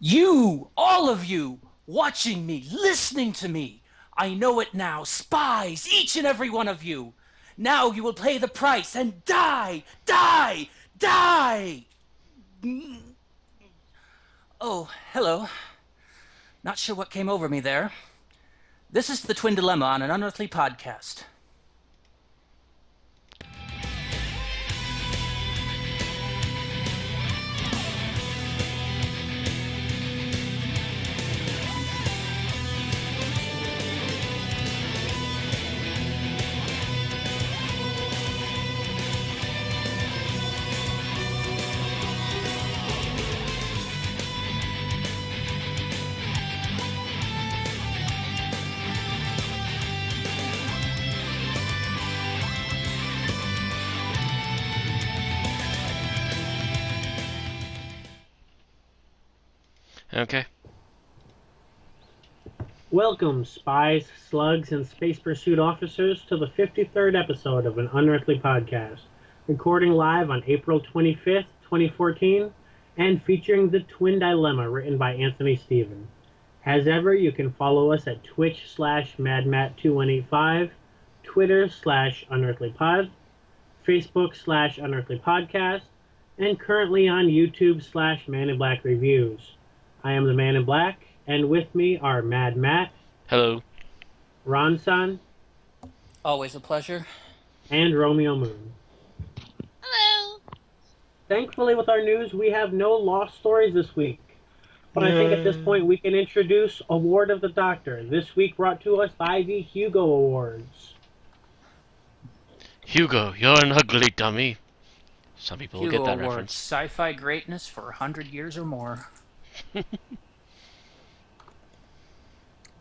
You, all of you, watching me, listening to me. I know it now, spies, each and every one of you. Now you will pay the price and die, die, die. Oh, hello. Not sure what came over me there. This is the Twin Dilemma on an Unearthly podcast. Okay. Welcome, spies, slugs, and space pursuit officers, to the 53rd episode of an Unearthly podcast, recording live on April 25th, 2014, and featuring The Twin Dilemma, written by Anthony Stephen. As ever, you can follow us at Twitch/MadMat2185, Twitter/UnearthlyPod, Facebook/UnearthlyPodcast, and currently on YouTube/Man in Black Reviews. I am the Man in Black, and with me are Mad Matt. Hello. Ronson. Always a pleasure. And Romeo Moon. Hello. Thankfully, with our news, we have no lost stories this week. But I think at this point we can introduce Award of the Doctor, this week brought to us by the Hugo Awards. Hugo, you're an ugly dummy. Some people will Hugo get that Awards, reference. sci-fi greatness for 100 years or more.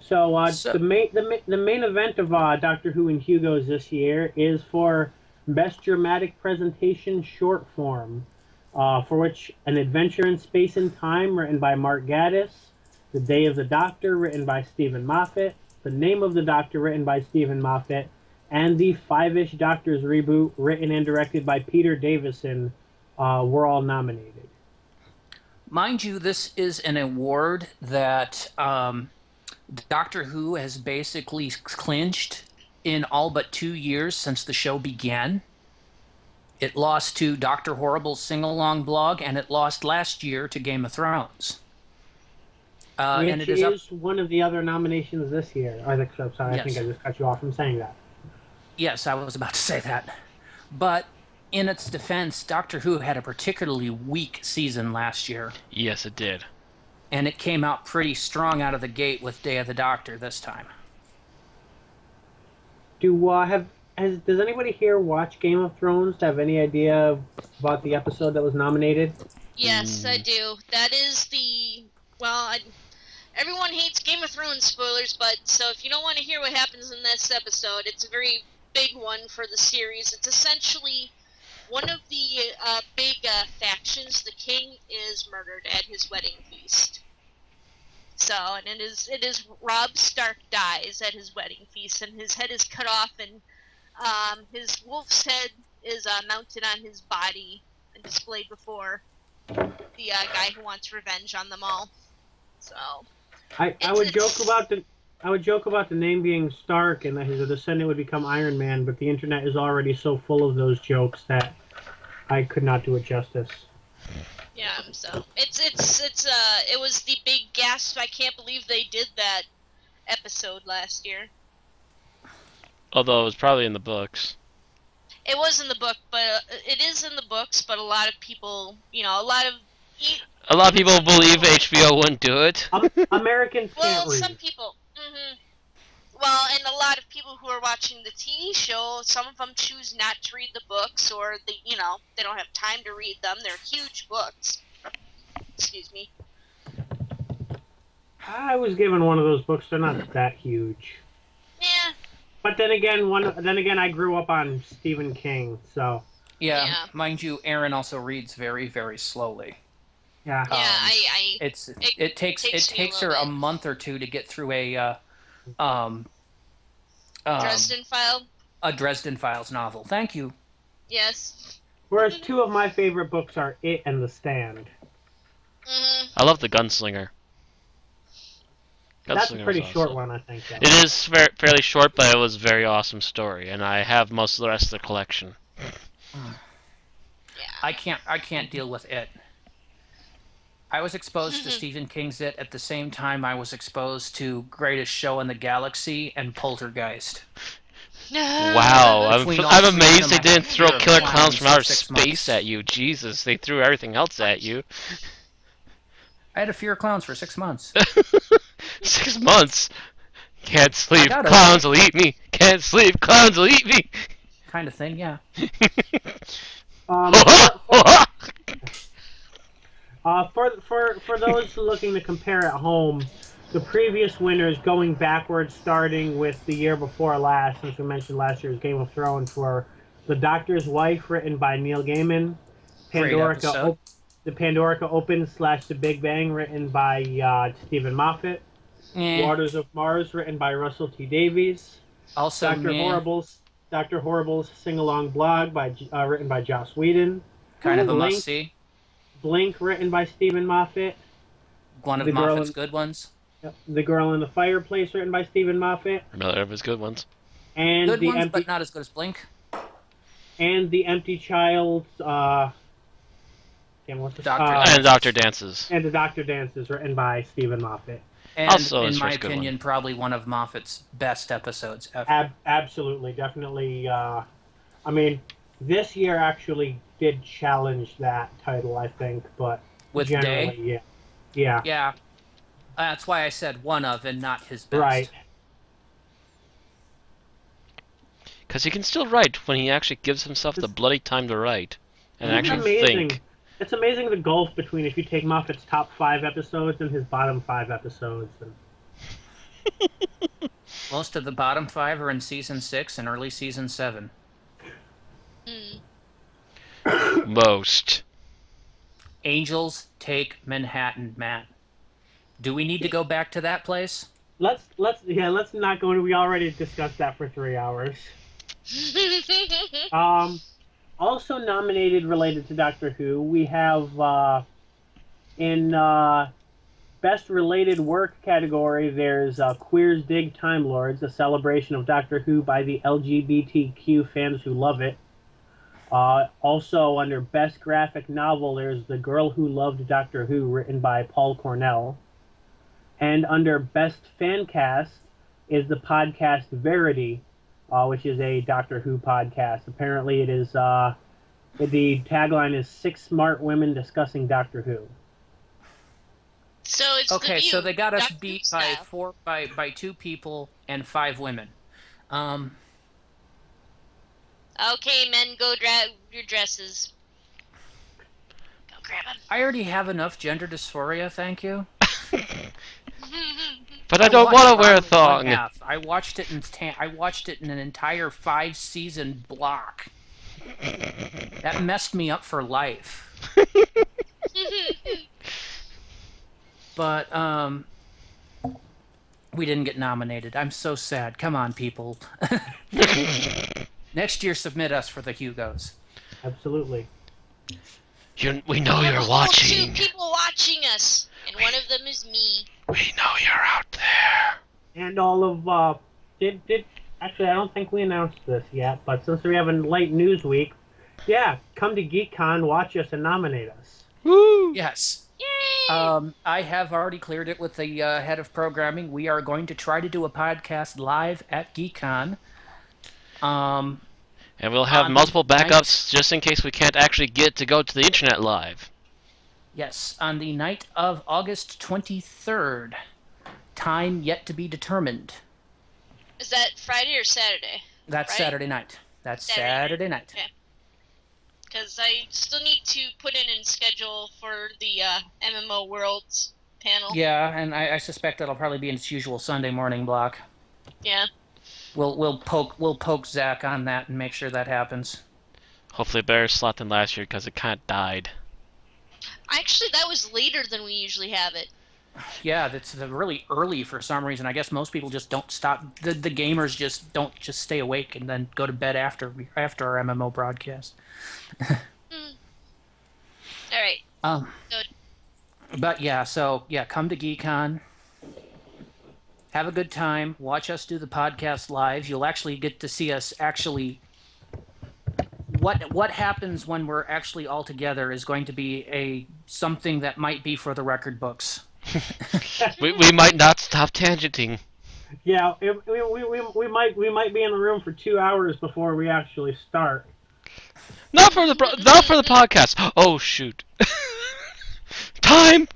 So the main event of Doctor Who and Hugo's this year is for Best Dramatic Presentation Short Form, for which An Adventure in Space and Time, written by Mark Gatiss, The Day of the Doctor, written by Stephen Moffat, The Name of the Doctor, written by Stephen Moffat, and the Five-ish Doctors reboot, written and directed by Peter Davison, were all nominated. Mind you, this is an award that Doctor Who has basically clinched in all but 2 years since the show began. It lost to Dr. Horrible's Sing-Along blog, and it lost last year to Game of Thrones. Which and it is one of the other nominations this year. I'm sorry, Yes. I think I just cut you off from saying that. Yes, I was about to say that. But in its defense, Doctor Who had a particularly weak season last year. Yes, it did. And it came out pretty strong out of the gate with Day of the Doctor this time. Does anybody here watch Game of Thrones to have any idea about the episode that was nominated? Yes, I do. That is everyone hates Game of Thrones spoilers, but so if you don't want to hear what happens in this episode, it's a very big one for the series. It's essentially one of the big factions. The king is murdered at his wedding feast. So, and it is Robb Stark dies at his wedding feast, and his head is cut off, and his wolf's head is mounted on his body and displayed before the guy who wants revenge on them all. So, I would joke about the name being Stark and that his descendant would become Iron Man, but the internet is already so full of those jokes that I could not do it justice. yeah, so it was the big gasp. I can't believe they did that episode last year. Although it was probably in the books. It was in the book, but it is in the books. But a lot of people, a lot of people believe HBO wouldn't do it. Americans can't read. some people. Well, and a lot of people who are watching the TV show, some of them choose not to read the books, or they don't have time to read them. They're huge books. Excuse me. I was given one of those books. They're not that huge. Yeah. But then again, I grew up on Stephen King, so Yeah, mind you, Aaron also reads very, very slowly. yeah. It takes her a month or two to get through a Dresden File. A Dresden Files novel. Thank you. Yes. Whereas two of my favorite books are It and The Stand. Mm-hmm. I love the Gunslinger. That's a Gunslinger was pretty short awesome. one, I think. Though. It is fairly short, but it was a very awesome story, and I have most of the rest of the collection. I can't deal with it. I was exposed to Stephen King's It at the same time I was exposed to Greatest Show in the Galaxy and Poltergeist. Wow, Between all I'm three of amazed them, they I had didn't a throw fear of killer clowns from for outer 6 space months. at you. Jesus, they threw everything else at you. I had a fear of clowns for 6 months. 6 months. Can't sleep, got clowns over will eat me. Can't sleep, clowns will eat me. Kind of thing, yeah. Um, for those looking to compare at home, the previous winners going backwards, starting with the year before last, since we mentioned last year's Game of Thrones, were The Doctor's Wife, written by Neil Gaiman, Great episode. The Pandorica Open / The Big Bang, written by Stephen Moffat, Waters of Mars, written by Russell T Davies, Also, Dr. Horrible's Sing Along Blog written by Joss Whedon, kind of a Blink, must-see. Blink, written by Stephen Moffat, One of The Girl Moffat's in, good ones. The Girl in the Fireplace, written by Stephen Moffat, Another of his good ones. and Good the ones, empty but not as good as Blink. and the Empty Child. What's this? And Doctor Dances. And the Doctor Dances, written by Stephen Moffat. And Also in his my first good opinion, one. probably one of Moffat's best episodes ever. Absolutely, definitely. I mean, this year actually did challenge that title, I think, but With generally, Day? yeah. Yeah. That's why I said one of and not his best. Right. Because he can still write when he actually gives himself the bloody time to write. And actually think. It's amazing the gulf between if you take Moffat's top 5 episodes and his bottom 5 episodes. Most of the bottom 5 are in season 6 and early season 7. Most. Angels Take Manhattan, Matt. Do we need to go back to that place? Let's not go into. We already discussed that for 3 hours. Also nominated related to Doctor Who, we have in Best Related Work category, there's Queers Dig Time Lords, a celebration of Doctor Who by the LGBTQ fans who love it. Also under Best Graphic Novel, there's The Girl Who Loved Doctor Who, written by Paul Cornell. And under Best Fan Cast is the podcast Verity, which is a Doctor Who podcast. Apparently it is, the tagline is 6 smart women discussing Doctor Who. So it's okay, the view, so they got us Doctor beat Who by 2 people and 5 women. Okay, men, go grab your dresses. Go grab them. I already have enough gender dysphoria, thank you. But I don't want to wear a thong. I watched it in an entire 5-season block. That messed me up for life. But we didn't get nominated. I'm so sad. Come on, people. Next year, submit us for the Hugos. Absolutely. We know you're watching. 2 people watching us, and one of them is me. We know you're out there. And all of actually, I don't think we announced this yet, but since we have a late news week, yeah, come to GeekCon, watch us, and nominate us. Woo! Yes. Yay! I have already cleared it with the head of programming. We are going to try to do a podcast live at GeekCon. And we'll have multiple backups just in case we can't actually get to go to the internet live. Yes, on the night of August 23rd. Time yet to be determined. Is that Friday or Saturday? That's Right? Saturday night. That's Saturday night. Okay. Because I still need to put in schedule for the MMO Worlds panel. Yeah, and I suspect that'll probably be in its usual Sunday morning block. Yeah. We'll poke Zach on that and make sure that happens. Hopefully a better slot than last year because it kind of died. Actually, that was later than we usually have it. Yeah, that's really early for some reason. I guess most people just don't stop. The gamers just don't stay awake and then go to bed after our MMO broadcast. All right. Um. Good. But yeah, so yeah, come to GeekCon. Have a good time. Watch us do the podcast live. You'll actually get to see us actually. What happens when we're actually all together is going to be something that might be for the record books. we might not stop tangenting. Yeah, we might be in the room for 2 hours before we actually start. Not for the podcast. Oh shoot. Time.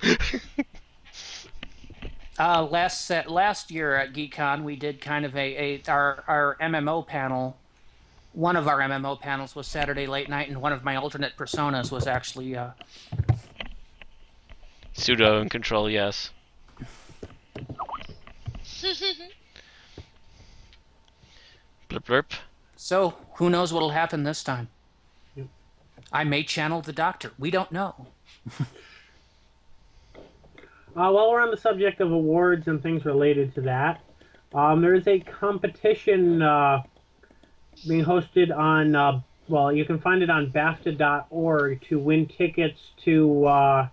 Last year at GeekCon, we did kind of our MMO panel. One of our MMO panels was Saturday late night, and one of my alternate personas was actually Pseudo and control, yes. Blip blurp. So who knows what'll happen this time? Yep. I may channel the Doctor. We don't know. While we're on the subject of awards and things related to that, there is a competition being hosted on, well, you can find it on BAFTA.org to win tickets to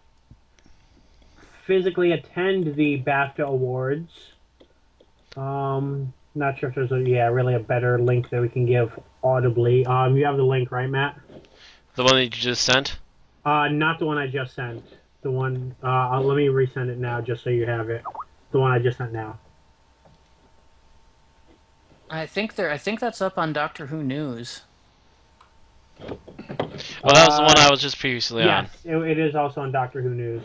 physically attend the BAFTA Awards. Not sure if there's really a better link that we can give audibly. You have the link, right, Matt? The one that you just sent? Not the one I just sent. The one, let me resend it now just so you have it. The one I just sent now. I think that's up on Doctor Who News. Well, that was the one I was just previously on. Yes, it is also on Doctor Who News.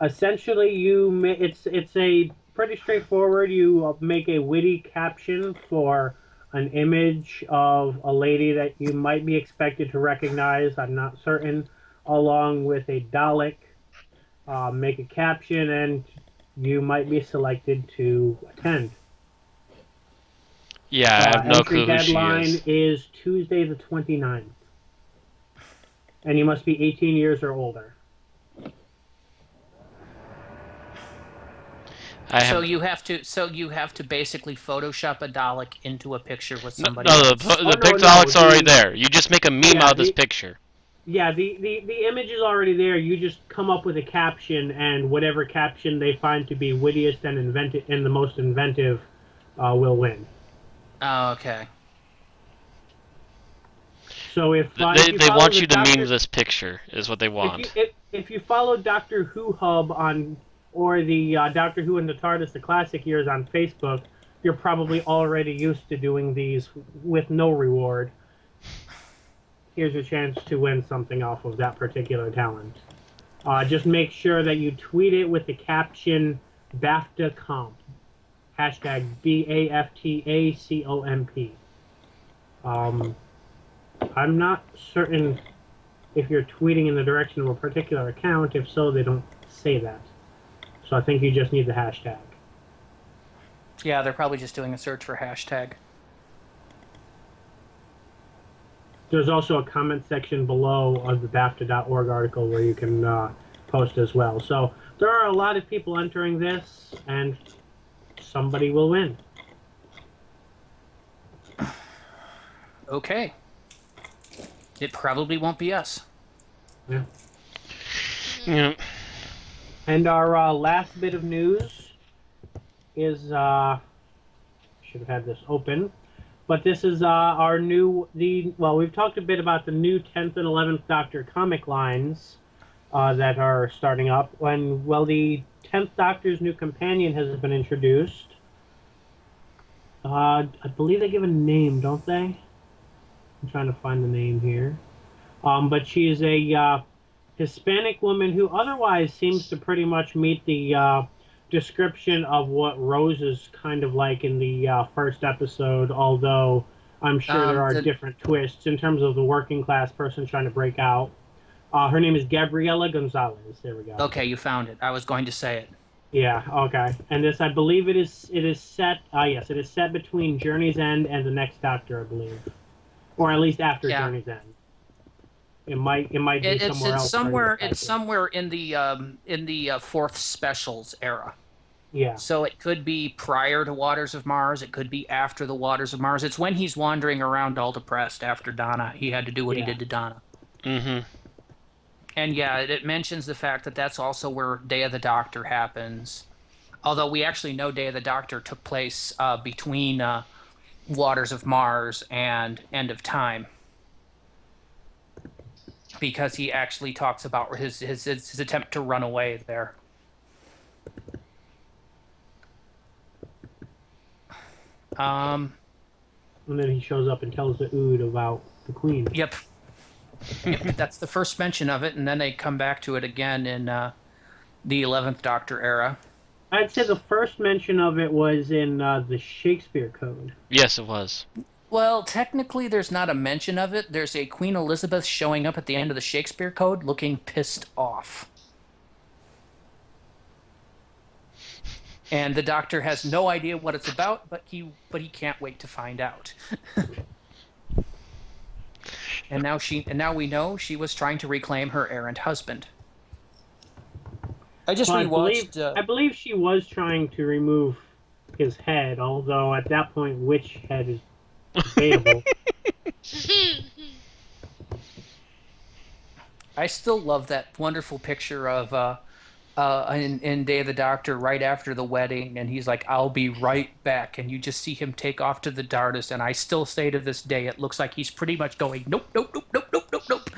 Essentially, it's a pretty straightforward. You make a witty caption for an image of a lady that you might be expected to recognize. I'm not certain. Along with a Dalek, make a caption, and you might be selected to attend. Yeah, I have no clue who she is. Deadline is Tuesday the 29th. And you must be 18 years or older. So you have to basically Photoshop a Dalek into a picture with somebody. No, the Dalek's already there. You just make a meme out of this picture. Yeah, the image is already there. You just come up with a caption, and whatever caption they find to be wittiest and the most inventive will win. Oh, okay. So if they want you to meme this picture, is what they want. If you follow Doctor Who Hub or the Doctor Who and the TARDIS, the classic years on Facebook, you're probably already used to doing these with no reward. Here's your chance to win something off of that particular talent. Just make sure that you tweet it with the caption BAFTA Comp. Hashtag BAFTACOMP. I'm not certain if you're tweeting in the direction of a particular account. If so, they don't say that. So I think you just need the hashtag. Yeah, they're probably just doing a search for hashtag. There's also a comment section below of the BAFTA.org article where you can post as well. So there are a lot of people entering this, and somebody will win. Okay. It probably won't be us. Yeah. Yeah. And our last bit of news is, should have had this open, but this is our we've talked a bit about the new 10th and 11th Doctor comic lines that are starting up. The 10th Doctor's new companion has been introduced. I believe they give a name, don't they? I'm trying to find the name here. But she is a Hispanic woman who otherwise seems to pretty much meet the description of what Rose is kind of like in the first episode, although I'm sure there are different twists in terms of the working class person trying to break out. Her name is Gabriela Gonzalez. There we go. Okay, you found it. I was going to say it. Yeah, okay. And this, I believe it is set, yes, it is set between Journey's End and the next Doctor, I believe. Or at least after Journey's End. It might be somewhere else. It's somewhere in the fourth specials era. Yeah. So it could be prior to Waters of Mars. It could be after the Waters of Mars. It's when he's wandering around all depressed after Donna. He had to do what he did to Donna. Mm-hmm. And yeah, it mentions the fact that that's also where Day of the Doctor happens. Although we actually know Day of the Doctor took place between Waters of Mars and End of Time, because he actually talks about his attempt to run away there. And then he shows up and tells the Ood about the Queen. Yep. Yep, that's the first mention of it, and then they come back to it again in the 11th Doctor era. I'd say the first mention of it was in the Shakespeare Code. Yes, it was. Well, technically, there's not a mention of it. There's a Queen Elizabeth showing up at the end of the Shakespeare Code looking pissed off. And the Doctor has no idea what it's about, but he can't wait to find out. And now we know she was trying to reclaim her errant husband. I just rewatched. I believe she was trying to remove his head, although at that point, which head is debatable. I still love that wonderful picture of in Day of the Doctor right after the wedding, and he's like, "I'll be right back," and you just see him take off to the TARDIS, and I still say to this day, it looks like he's pretty much going, "Nope, nope, nope, nope, nope, nope, nope."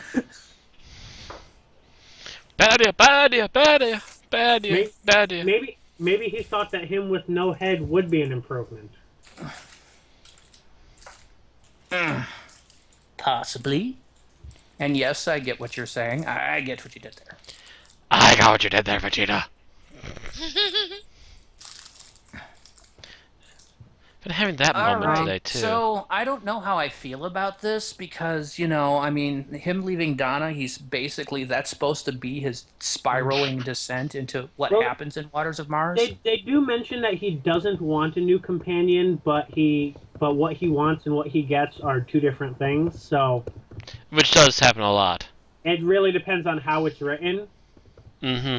Bad idea, bad idea, bad idea, bad idea, bad idea. Maybe he thought that him with no head would be an improvement. Possibly. And yes, I get what you're saying. I get what you did there. I got what you did there, Vegeta. Been having that moment today too. So I don't know how I feel about this because, you know, I mean, him leaving Donna, he's basically, that's supposed to be his spiraling descent into what happens in Waters of Mars. They do mention that he doesn't want a new companion, but what he wants and what he gets are two different things. So, which does happen a lot. It really depends on how it's written. Mm-hmm.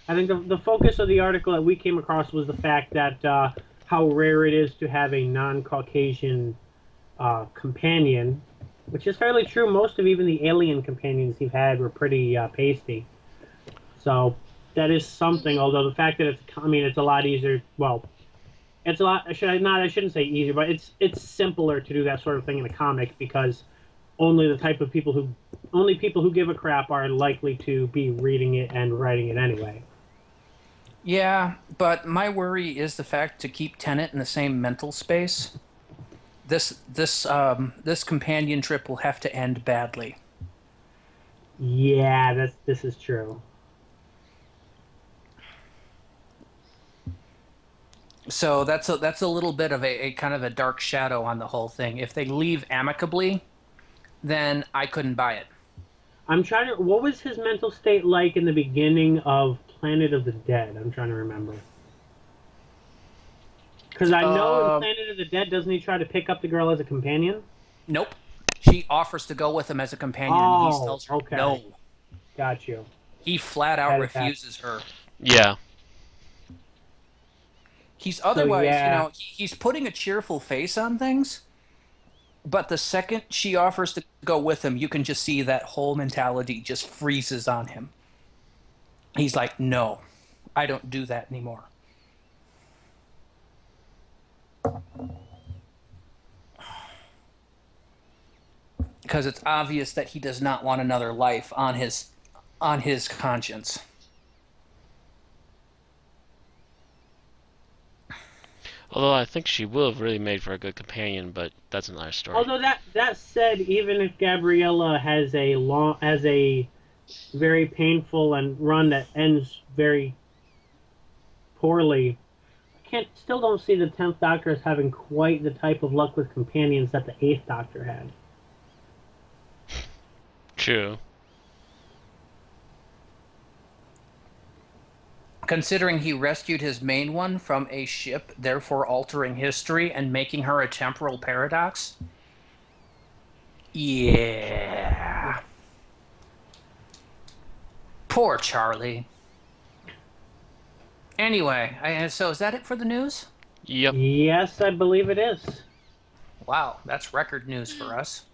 I think the focus of the article that we came across was the fact that how rare it is to have a non-Caucasian companion, which is fairly true. Most of even the alien companions he's had were pretty pasty. So that is something, although the fact that it's a lot easier, well, it's a lot, I shouldn't say easier, but it's simpler to do that sort of thing in a comic because only people who give a crap are likely to be reading it and writing it anyway. Yeah, but my worry is the fact to keep Tennant in the same mental space. This companion trip will have to end badly. Yeah, this is true. So that's a little bit of a kind of a dark shadow on the whole thing. If they leave amicably, then I couldn't buy it. What was his mental state like in the beginning of Planet of the Dead? I'm trying to remember. Because I know in Planet of the Dead, doesn't he try to pick up the girl as a companion? Nope. She offers to go with him as a companion, and he tells her no. Got you. He flat out refuses her. Yeah. He's otherwise, you know, he's putting a cheerful face on things, but the second she offers to go with him, you can just see that whole mentality just freezes on him. He's like, no, I don't do that anymore. Because it's obvious that he does not want another life on his conscience. Although I think she would have really made for a good companion, but that's another story. Although that said, even if Gabriella has a very painful and run that ends very poorly, I still don't see the 10th Doctor as having quite the type of luck with companions that the 8th Doctor had. True. Considering he rescued his main one from a ship, therefore altering history and making her a temporal paradox. Yeah. Poor Charlie. Anyway, so is that it for the news? Yep. Yes, I believe it is. Wow, that's record news for us.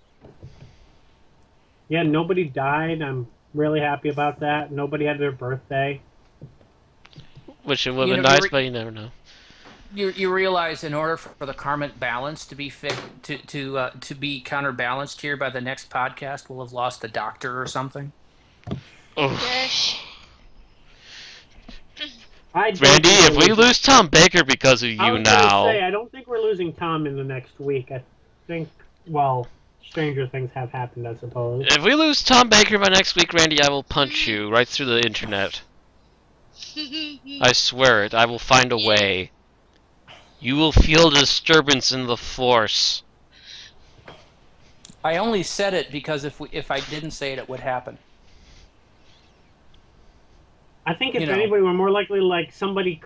Yeah, nobody died. I'm Really happy about that. Nobody had their birthday. Which it would have been nice, but you never know. You realize in order for the karmic balance to be to be counterbalanced here by the next podcast, we'll have lost a doctor or something. Oh. Gosh. Randy, if we lose Tom Baker because of you now... I don't think we're losing Tom in the next week. I think, well, stranger things have happened, I suppose. If we lose Tom Baker by next week, Randy, I will punch you right through the internet. I swear it. I will find a way. You will feel a disturbance in the force. I only said it because if I didn't say it, it would happen. I think if anybody, we're more likely like somebody,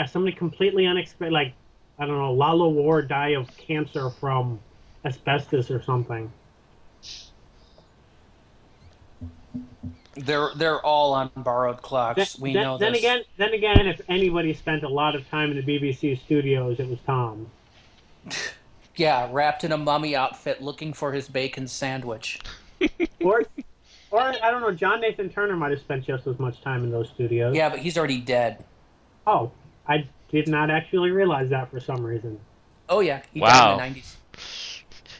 somebody completely unexpected, like, I don't know, Lalo Ward die of cancer from asbestos or something. They're all on borrowed clocks. We know this. Then again, if anybody spent a lot of time in the BBC studios, it was Tom. Yeah, wrapped in a mummy outfit, looking for his bacon sandwich. Or I don't know. John Nathan Turner might have spent just as much time in those studios. Yeah, but he's already dead. Oh, I did not actually realize that for some reason. Oh yeah, he died in the 90s.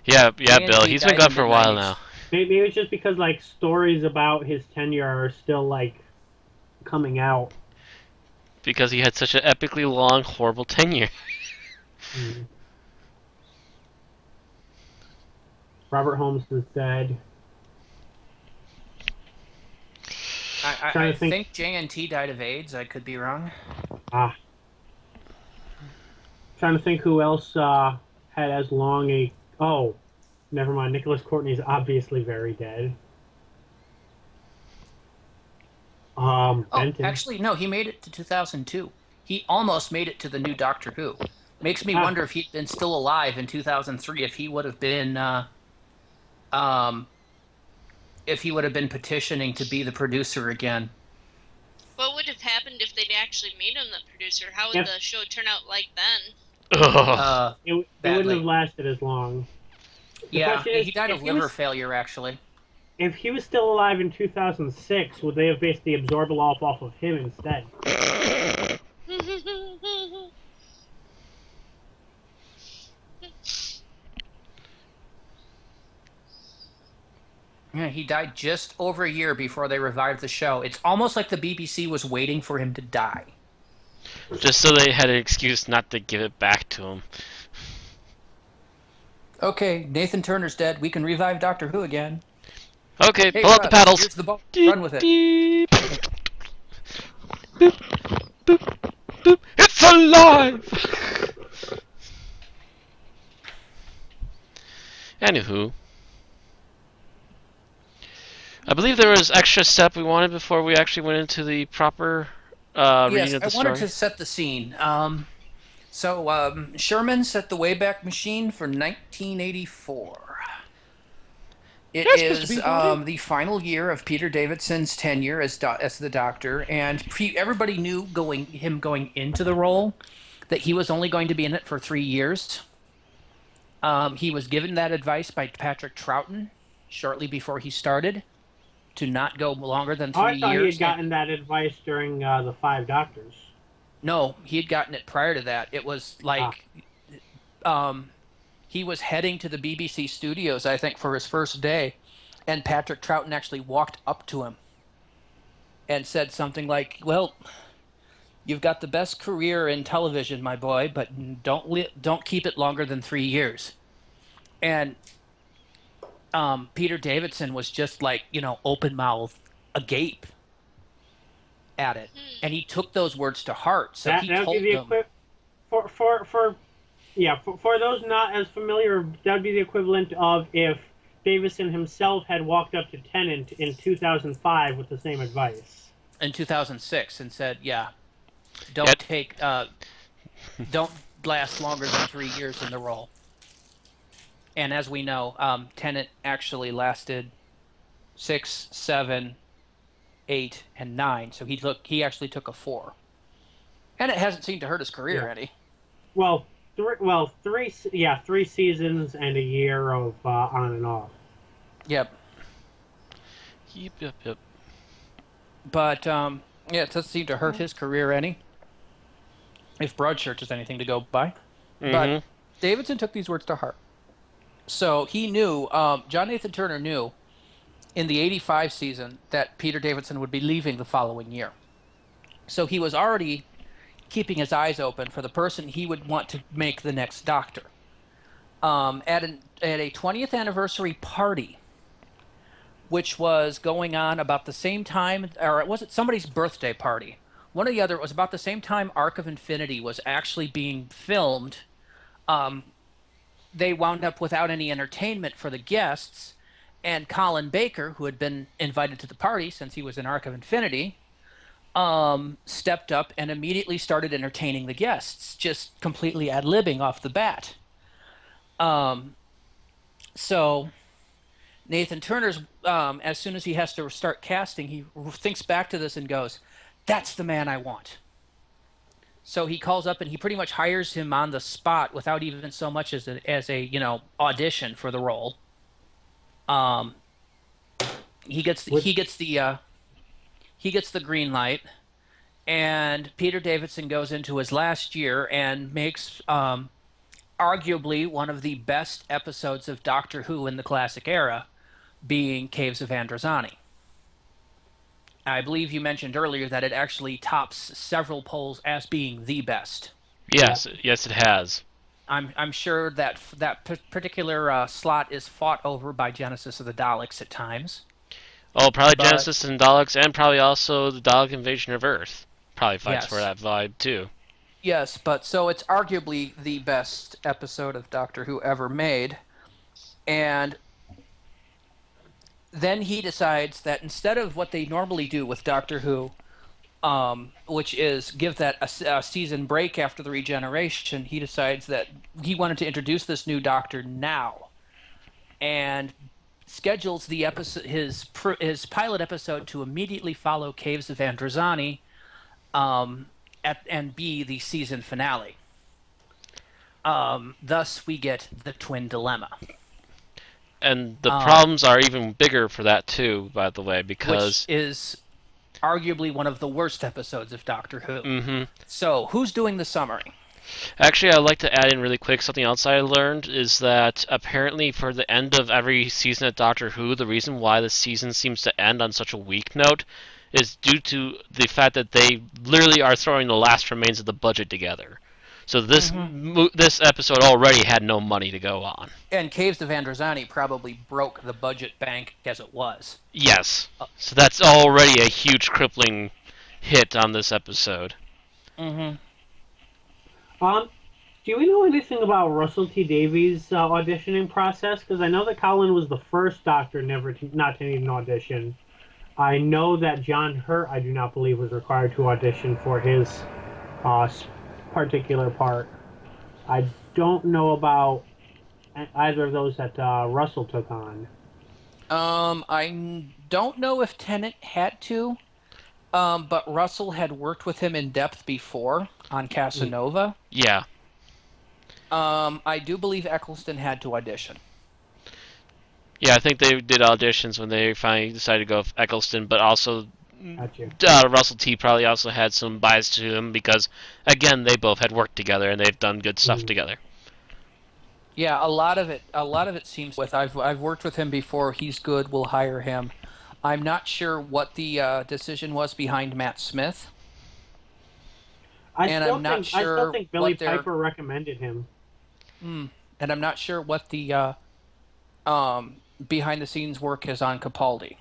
Yeah, Bill. He's been gone for a while now. Maybe it's just because like stories about his tenure are still like coming out. Because he had such an epically long, horrible tenure. Robert Holmes is dead. I think JNT died of AIDS. I could be wrong. Trying to think who else had as long a... Oh, never mind. Nicholas Courtney's obviously very dead. Benton. Actually, no. He made it to 2002. He almost made it to the new Doctor Who. Makes me wonder if he'd been still alive in 2003, if he would have been... if he would have been petitioning to be the producer again. What would have happened if they'd actually made him the producer? How would the show turn out like then? It wouldn't have lasted as long. Yeah, he died of liver failure, actually. If he was still alive in 2006, would they have based the Absorbaloff off of him instead? Yeah, he died just over a year before they revived the show. It's almost like the BBC was waiting for him to die. Just so they had an excuse not to give it back to him. Okay, Nathan Turner's dead. We can revive Doctor Who again. Okay, pull out the paddles. Here's the ball. Run with it. Beep. Boop, boop, boop. It's alive! Anywho. I believe there was extra step we wanted before we actually went into the proper reading of the story. I wanted to set the scene. Sherman set the Wayback Machine for 1984. It is the final year of Peter Davidson's tenure as the Doctor, and everybody knew going into the role that he was only going to be in it for 3 years. He was given that advice by Patrick Troughton shortly before he started, to not go longer than 3 years. I thought he had gotten that advice during the Five Doctors. No, he had gotten it prior to that. It was like, he was heading to the BBC studios, I think, for his first day, and Patrick Troughton actually walked up to him and said something like, "Well, you've got the best career in television, my boy, but don't keep it longer than 3 years." And Peter Davidson was just like, open mouth, agape at it, and he took those words to heart. So he told them. For those not as familiar, that would be the equivalent of if Davison himself had walked up to Tennant in 2005 with the same advice. In 2006, and said, don't last longer than 3 years in the role. And as we know, Tennant actually lasted 6, 7, 8, and 9. So he actually took a 4, and it hasn't seemed to hurt his career any. Well, 3 seasons and a year of on and off. Yep. Yep. But yeah, it doesn't seem to hurt his career any, if Broadchurch is anything to go by. But Mm-hmm. Davidson took these words to heart. So he knew, John Nathan Turner knew in the '85 season that Peter Davidson would be leaving the following year. So he was already keeping his eyes open for the person he would want to make the next Doctor. At a 20th anniversary party, which was going on about the same time, or was it somebody's birthday party? One or the other. It was about the same time Arc of Infinity was actually being filmed. Um, they wound up without any entertainment for the guests, and Colin Baker, who had been invited to the party since he was in Arc of Infinity, stepped up and immediately started entertaining the guests, just completely ad-libbing off the bat. Um, so Nathan Turner's, as soon as he has to start casting, he thinks back to this and goes, "That's the man I want." So he calls up and he pretty much hires him on the spot without even so much as a audition for the role. Um, he gets Which, he gets the green light, and Peter Davidson goes into his last year and makes arguably one of the best episodes of Doctor Who in the classic era, being Caves of Androzani. I believe you mentioned earlier that it actually tops several polls as being the best. Yes, yes, it has. I'm sure that particular slot is fought over by Genesis of the Daleks at times. Oh, probably But Genesis and Daleks, and probably also the Dalek invasion of Earth. Probably fights for yes, that vibe too. yes, but so it's arguably the best episode of Doctor Who ever made. And then he decides that instead of what they normally do with Doctor Who, which is give that a season break after the regeneration, he decides that he wanted to introduce this new Doctor now, and schedules the episode his pilot episode to immediately follow Caves of Androzani, and be the season finale. Thus, we get the twin dilemma, And the um, problems are even bigger for that too, by the way, which because is arguably one of the worst episodes of Doctor Who. hmm So, who's doing the summary? actually, I'd like to add in really quick something else I learned is that apparently for the end of every season of Doctor Who, the reason why the season seems to end on such a weak note is due to the fact that they literally are throwing the last remains of the budget together. So Hmm. this episode already had no money to go on. And Caves of Androzani probably broke the budget bank as it was. Yes. So that's already a huge crippling hit on this episode. Mm-hmm. um, do we know anything about Russell T Davies' auditioning process? Because I know that Colin was the first Doctor not to need an audition. I know that John Hurt, I do not believe, was required to audition for his uh, particular part. I don't know about either of those that Russell took on. Don't know if Tennant had to, but Russell had worked with him in depth before on Casanova. Yeah. I do believe Eccleston had to audition. Yeah, I think they did auditions when they finally decided to go with Eccleston, but also Gotcha. Russell T probably also had some bias to him because, again, they both had worked together and they've done good stuff Mm. together. Yeah, a lot of it seems with I've worked with him before. He's good. We'll hire him. I'm not sure what the decision was behind Matt Smith, and I'm not I still sure think Billy what their Piper recommended him. and I'm not sure what the behind the scenes work is on Capaldi.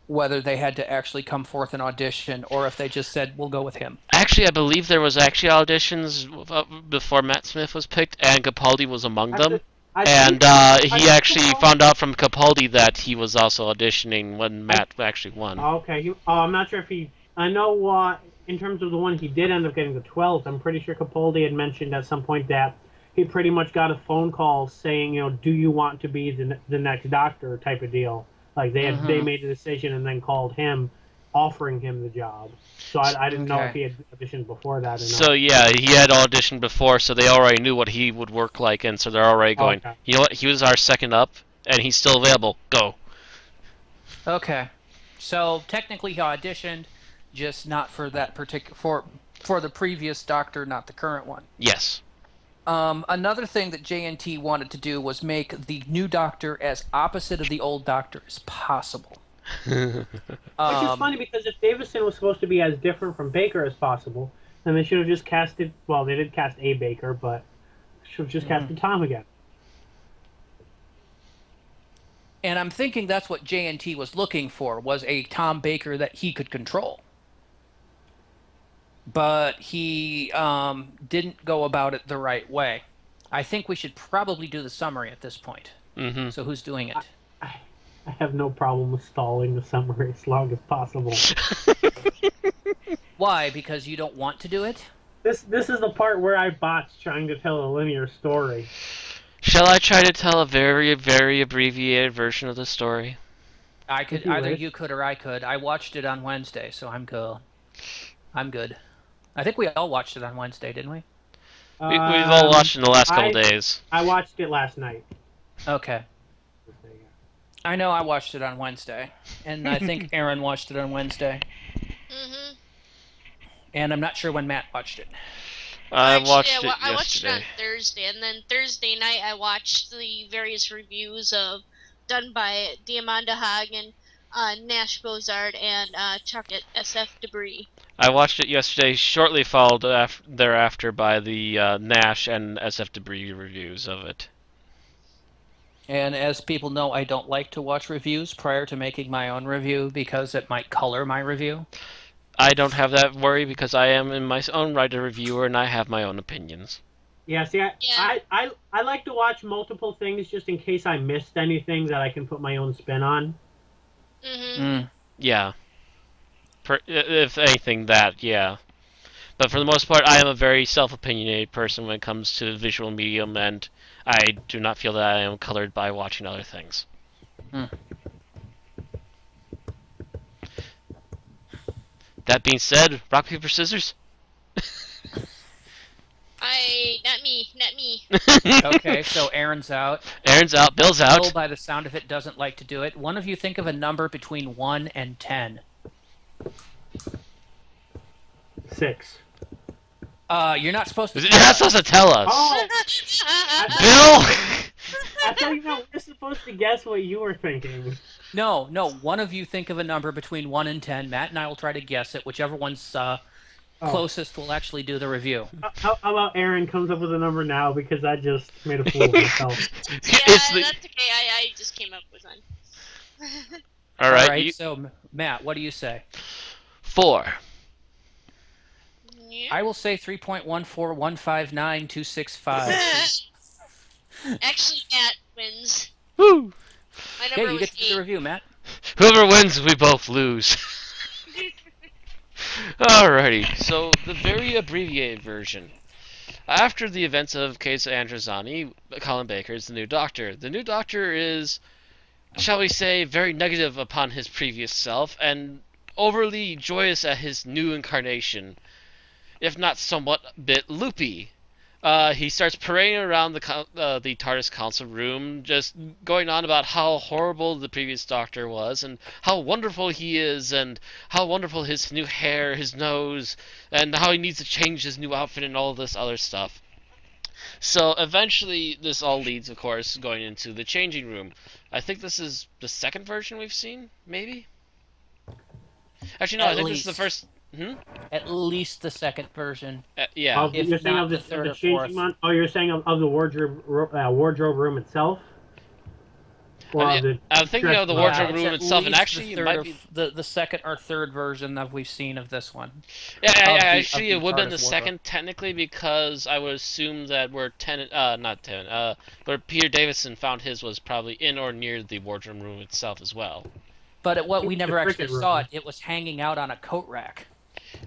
Whether they had to actually come forth and audition, or if they just said we'll go with him. Actually, I believe there was actually auditions before Matt Smith was picked, and Capaldi was among them. I And think, I he think actually found out from Capaldi that he was also auditioning when Matt actually won. Okay, I'm not sure if he. I know in terms of the one he did end up getting the 12th, I'm pretty sure Capaldi had mentioned at some point that he pretty much got a phone call saying, do you want to be the next Doctor type of deal. Like they made a decision and then called him, offering him the job. So I didn't know if he had auditioned before that or not. So yeah, he had auditioned before, so they already knew what he would work like, and so they're already going, Okay. you know what, he was our second up, and he's still available, go. Okay. So technically he auditioned, just not for that particular for the previous Doctor, not the current one. Yes. Another thing that JNT wanted to do was make the new Doctor as opposite of the old Doctor as possible. Which is Um, funny because if Davison was supposed to be as different from Baker as possible, then they should have just casted. Well, they did cast a Baker, but should have just mhm. casted Tom again. And I'm thinking that's what JNT was looking for, was a Tom Baker that he could control. But he didn't go about it the right way. I think we should probably do the summary at this point. Mm-hmm. So who's doing I, it? I, I have no problem with stalling the summary as long as possible. Why? Because you don't want to do it? This is the part where I botched trying to tell a linear story. Shall I try to tell a very, very abbreviated version of the story? I If could you either wish. you could or I could. I watched it on Wednesday, so I'm good. I'm good. I think we all watched it on Wednesday, didn't we? We've all Um, watched in the last couple I days. I watched it last night. Okay. I know I watched it on Wednesday, and I think Aaron watched it on Wednesday, Mhm. and I'm not sure when Matt watched it. I Actually, watched it I watched it on yesterday. Thursday, and then Thursday night I watched the various reviews of done by Diamanda Hagen, Nash Bozard, and Chuck at SF Debris. I watched it yesterday, shortly followed thereafter by the Nash and SF Debris reviews of it. And as people know, I don't like to watch reviews prior to making my own review because it might color my review. I don't have that worry because I am in my own right a reviewer and I have my own opinions. Yeah, see, Yeah. I like to watch multiple things just in case I missed anything that I can put my own spin on. Mhm. Mm. Yeah. If anything, that, yeah. But for the most part, I am a very self-opinionated person when it comes to the visual medium, and I do not feel that I am colored by watching other things. Mm. That being said, rock, paper, scissors? Not me, not me. Okay, so Aaron's out. Aaron's out, Bill's Bill, out. by the sound of it, doesn't like to do it. One of you think of a number between 1 and 10. 6. You're not supposed to You're tell not us. supposed to tell us. Oh, Bill! I thought you know we're supposed to guess what you were thinking. No, one of you think of a number between 1 and 10. Matt and I will try to guess it. Whichever one's Oh, closest will actually do the review. how about Aaron comes up with a number now because I just made a fool of myself. Yeah, It's the... that's okay. I just came up with one. All Alright, right, you... so Matt, what do you say? 4. Yeah. I will say 3.14159.265. Actually, Matt wins. Woo! My Okay, number you was get to do the 8. review, Matt. Whoever wins, we both lose. Alrighty, so the very abbreviated version. After the events of Case Androzani, Colin Baker is the new Doctor. The new Doctor is, shall we say, very negative upon his previous self and overly joyous at his new incarnation, if not somewhat bit loopy. He starts parading around the TARDIS council room, just going on about how horrible the previous Doctor was, and how wonderful he is, and how wonderful his new hair, his nose, and how he needs to change his new outfit and all this other stuff. So eventually, this all leads, of course, going into the changing room. I think this is the second version we've seen, maybe? Actually, no, I At think this is the least. first... At least the second version. Yeah. If You're saying not of the the, third or changing fourth. room? Oh, you're saying of the wardrobe room itself, or I of the I'm thinking dress of the room? wardrobe It's room at itself, and least actually, the it third might or be... the second or third version that we've seen of this one. Yeah, Of the actually, it would have been the TARDIS wardrobe. second, technically, because I would assume that where not Tennant, where Peter Davison found his was probably in or near the wardrobe room itself as well. But what we The never actually cricket saw room. it was hanging out on a coat rack.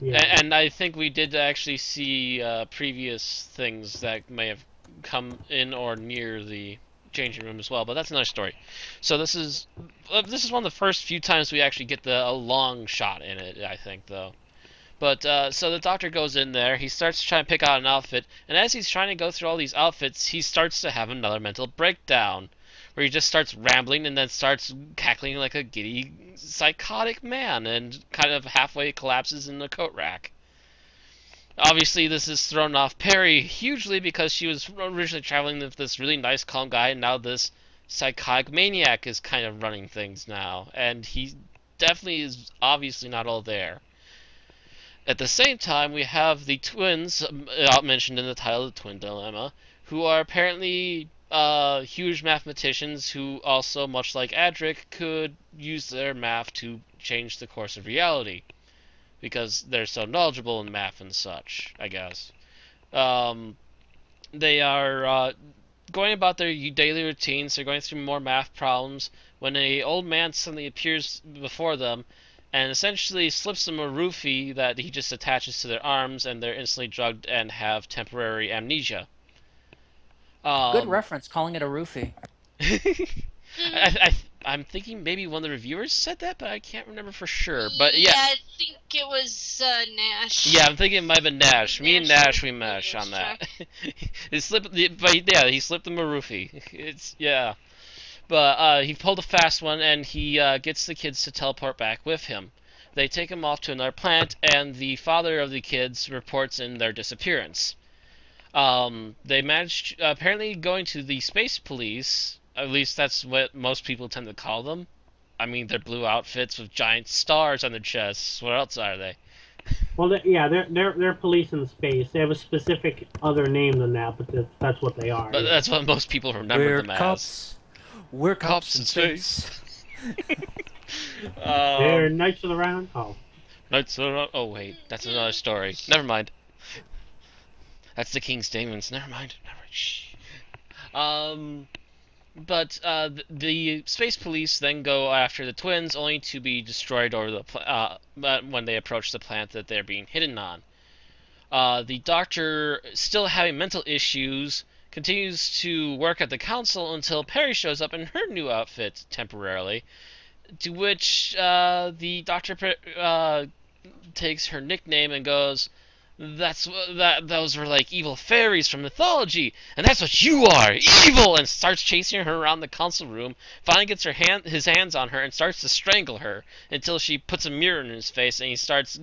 Yeah. And I think we did actually see previous things that may have come in or near the changing room as well, but that's another story. So this is one of the first few times we actually get a long shot in it, I think, though. But so the Doctor goes in there, he starts trying to pick out an outfit, and as he's trying to go through all these outfits, he starts to have another mental breakdown. where he just starts rambling and then starts cackling like a giddy, psychotic man and kind of halfway collapses in the coat rack. Obviously, this has thrown off Perry hugely because she was originally traveling with this really nice, calm guy, and now this psychotic maniac is kind of running things now, and he definitely is obviously not all there. At the same time, we have the twins, mentioned in the title, the Twin Dilemma, who are apparently huge mathematicians who also, much like Adric, could use their math to change the course of reality because they're so knowledgeable in math and such, I guess. Um, they are going about their daily routines. They're going through more math problems when a old man suddenly appears before them and essentially slips them a roofie that he just attaches to their arms, and they're instantly drugged and have temporary amnesia. Good Um, reference, calling it a roofie. I'm thinking maybe one of the reviewers said that, but I can't remember for sure. But Yeah, yeah, I think it was Nash. yeah, I'm thinking it might have been Nash. Me and Nash, we was mesh on that. track. He slipped, but yeah, he slipped him a roofie. It's yeah, but he pulled a fast one, and he gets the kids to teleport back with him. They take him off to another planet, and the father of the kids reports in their disappearance. They managed, apparently going to the space police. At least that's what most people tend to call them. I mean, they're blue outfits with giant stars on their chests. What else are they? Well, they're police in space. They have a specific other name than that, but that's what they are. But Yeah. that's what most people remember We're them as. cops. We're Cops cops in in space. They're Knights of the Round. Oh, Oh wait, that's another story. Never mind. That's the King's Demons. Never mind. Never mind. Shh. Um, but the space police then go after the twins, only to be destroyed over when they approach the planet that they're being hidden on. The doctor, still having mental issues, continues to work at the council until Perry shows up in her new outfit temporarily. To which the doctor takes her nickname and goes, those were like evil fairies from mythology, and that's what you are, evil, and starts chasing her around the council room. Finally gets his hands on her and starts to strangle her until she puts a mirror in his face and he starts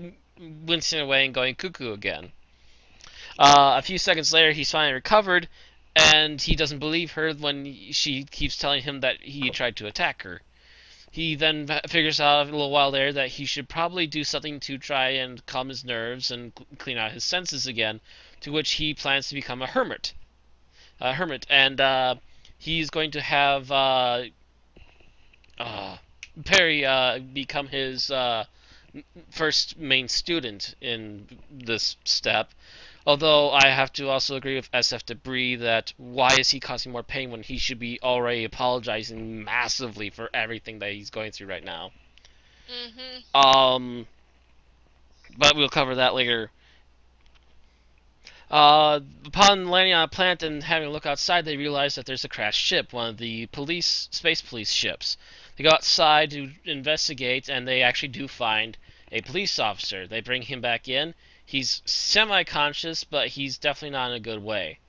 wincing away and going cuckoo again. A few seconds later, he's finally recovered, and he doesn't believe her when she keeps telling him that he tried to attack her. He then figures out a little while there that he should probably do something to try and calm his nerves and clean out his senses again, to which he plans to become a hermit. And he's going to have Perry become his first main student in this step. Although I have to also agree with SF Debris that why is he causing more pain when he should be already apologizing massively for everything that he's going through right now. But we'll cover that later. Upon landing on a planet and having a look outside, they realize that there's a crashed ship, one of the space police ships. They go outside to investigate, and they actually do find a police officer. They bring him back in. He's semi-conscious, but he's definitely not in a good way.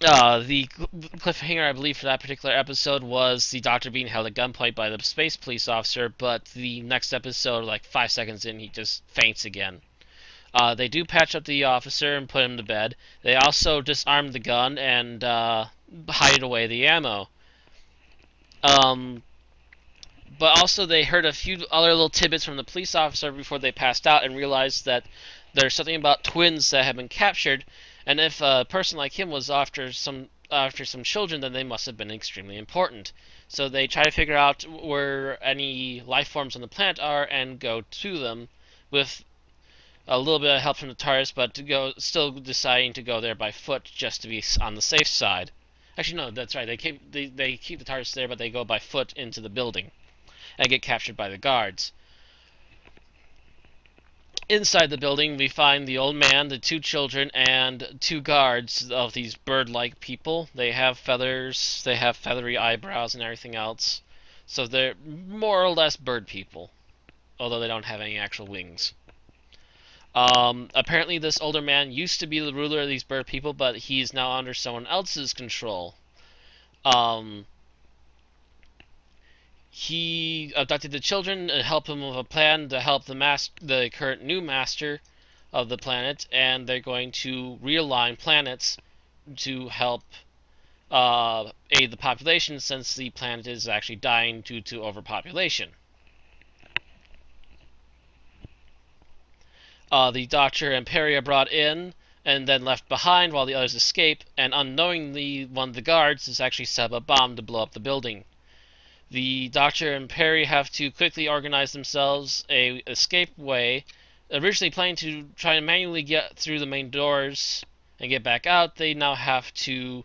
The cliffhanger, I believe, for that particular episode was the doctor being held at gunpoint by the space police officer, but the next episode, like 5 seconds in, he just faints again. They do patch up the officer and put him to bed. They also disarm the gun and hide away the ammo. But also they heard a few other little tidbits from the police officer before they passed out and realized that there's something about twins that have been captured, and if a person like him was after some children, then they must have been extremely important. So they try to figure out where any life forms on the planet are and go to them with a little bit of help from the TARDIS, but still deciding to go there by foot just to be on the safe side. Actually, no, that's right. They keep the TARDIS there, but they go by foot into the building and get captured by the guards. Inside the building, we find the old man, the 2 children, and 2 guards of these bird-like people. They have feathers, they have feathery eyebrows and everything else. So they're more or less bird people, although they don't have any actual wings. Apparently this older man used to be the ruler of these bird people, but he's now under someone else's control. Um, he abducted the children and helped him with a plan to help the current new master of the planet, and they're going to realign planets to help aid the population, since the planet is actually dying due to overpopulation. The Doctor and Perry are brought in and then left behind while the others escape, and unknowingly one of the guards is actually set up a bomb to blow up the building. The Doctor and Perry have to quickly organize themselves a escape way. Originally planning to try and manually get through the main doors and get back out, they now have to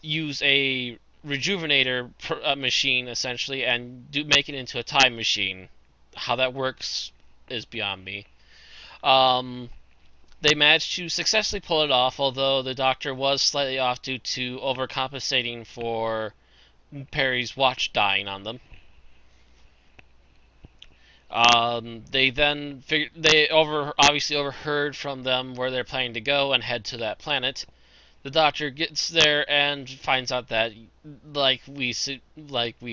use a rejuvenator machine, essentially, and make it into a time machine. How that works is beyond me. They managed to successfully pull it off, although the Doctor was slightly off due to overcompensating for Perry's watch dying on them. They obviously overheard from them where they're planning to go and head to that planet. The Doctor gets there and finds out that, like we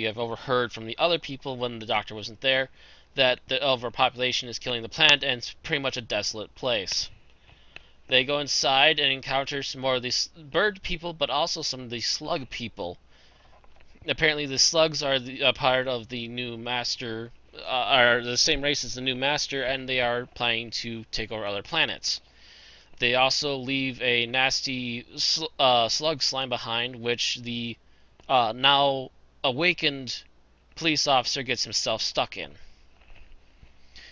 have overheard from the other people when the Doctor wasn't there, that the overpopulation is killing the planet and it's pretty much a desolate place. They go inside and encounter some more of these bird people, but also some of these slug people. Apparently, the slugs are a part of the new master, are the same race as the new master, and they are planning to take over other planets. They also leave a nasty slug slime behind, which the now awakened police officer gets himself stuck in.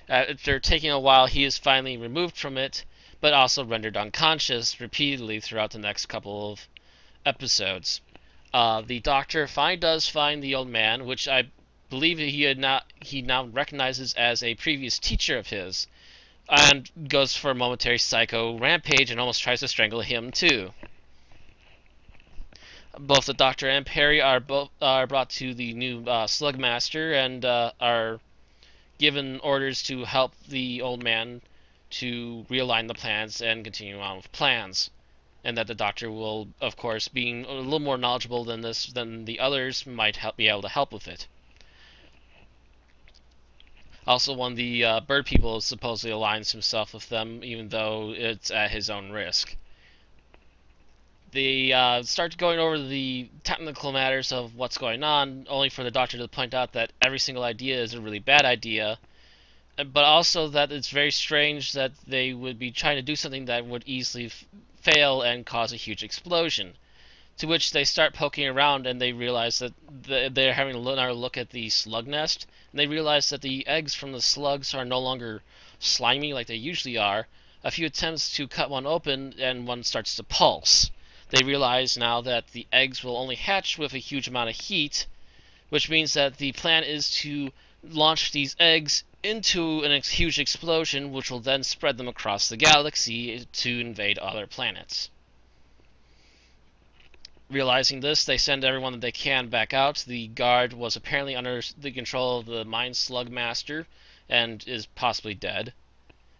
After taking a while, he is finally removed from it, but also rendered unconscious repeatedly throughout the next couple of episodes. The Doctor finally does find the old man, which I believe he now recognizes as a previous teacher of his, and goes for a momentary psycho rampage and almost tries to strangle him too. Both the Doctor and Perry are brought to the new Slug Master and are given orders to help the old man to realign the plans and continue on with plans. And that the Doctor will, of course, being a little more knowledgeable than the others, might be able to help with it. Also, one of the bird people supposedly aligns himself with them, even though it's at his own risk. They start going over the technical matters of what's going on, only for the Doctor to point out that every single idea is a really bad idea, but also that it's very strange that they would be trying to do something that would easily fail and cause a huge explosion. To which they start poking around and they realize that they're having another look at the slug nest, and they realize that the eggs from the slugs are no longer slimy like they usually are. A few attempts to cut one open and one starts to pulse. They realize now that the eggs will only hatch with a huge amount of heat, which means that the plan is to launch these eggs into a huge explosion, which will then spread them across the galaxy to invade other planets. Realizing this, they send everyone that they can back out. The guard was apparently under the control of the Mind Slug Master and is possibly dead,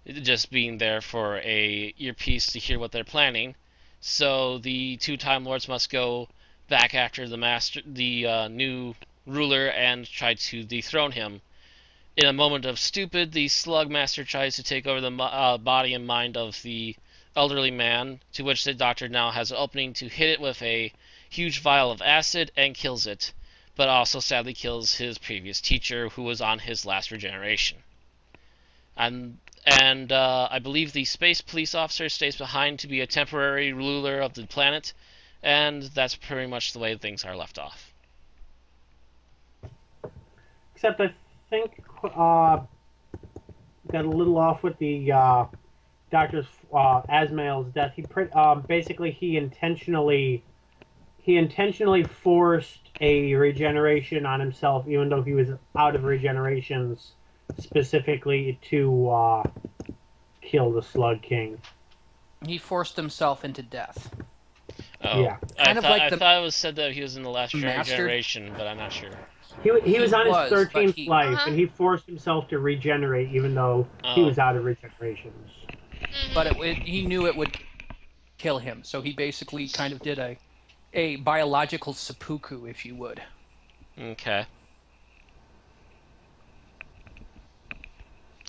just being there for a earpiece to hear what they're planning. So the two Time Lords must go back after the new ruler, and try to dethrone him. In a moment of stupid, the Slug Master tries to take over the body and mind of the elderly man, to which the Doctor now has an opening to hit it with a huge vial of acid and kills it, but also sadly kills his previous teacher, who was on his last regeneration. And I believe the space police officer stays behind to be a temporary ruler of the planet, and that's pretty much the way things are left off. Except I think got a little off with the Doctor's Asmael's death. Basically he intentionally forced a regeneration on himself, even though he was out of regenerations, specifically to kill the Slug King. He forced himself into death. Oh, Yeah. I thought it was said that he was in the last regeneration, but I'm not sure. He was on his 13th life, Uh-huh. and he forced himself to regenerate, even though he was out of regenerations. But he knew it would kill him, so he basically kind of did a biological seppuku, if you would. Okay.